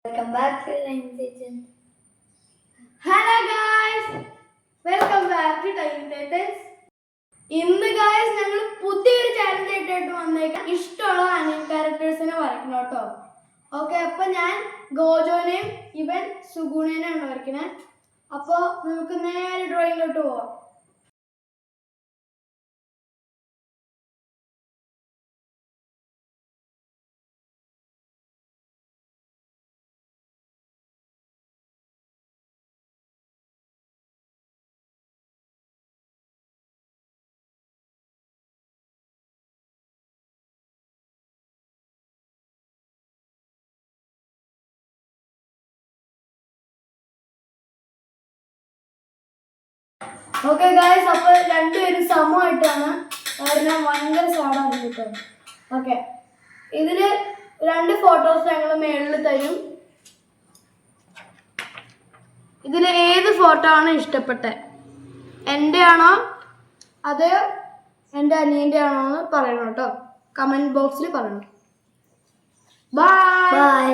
Welcome back to Tiny Titans. Hello guys, welcome back to Tiny Titans. ഇന്ന് guys ഞങ്ങൾ പുതിയൊരു challenge ആയിട്ട് വന്നേക്കാം. ഇഷ്ടമുള്ള അനിയൻ ക്യാരക്ടേഴ്സിനെ വരയ്ക്കണം കേട്ടോ. ഓക്കെ, അപ്പൊ ഞാൻ ഗോജോനെയും ഇവൻ സുഗുണേനെയാണ് വരയ്ക്കണേ. അപ്പോൾ നമുക്ക് നേരെ ഡ്രോയിങ്ങിലോട്ട് പോവാം. ഓക്കെ ഗായ്സ്, അപ്പോൾ രണ്ടുപേരും സമമായിട്ടാണ് ഞാൻ ഭയങ്കര സാഡാണ് കേട്ടോ. ഓക്കെ, ഇതിൽ രണ്ട് ഫോട്ടോസ് ഞങ്ങൾ മേളിൽ തരും. ഇതിൽ ഏത് ഫോട്ടോ ആണ് ഇഷ്ടപ്പെട്ടത്? എൻ്റെ ആണോ അത് എൻ്റെ അനിയൻ്റെ ആണോ എന്ന് പറയണം കേട്ടോ. കമൻറ്റ് ബോക്സിൽ പറയണം. ബൈ.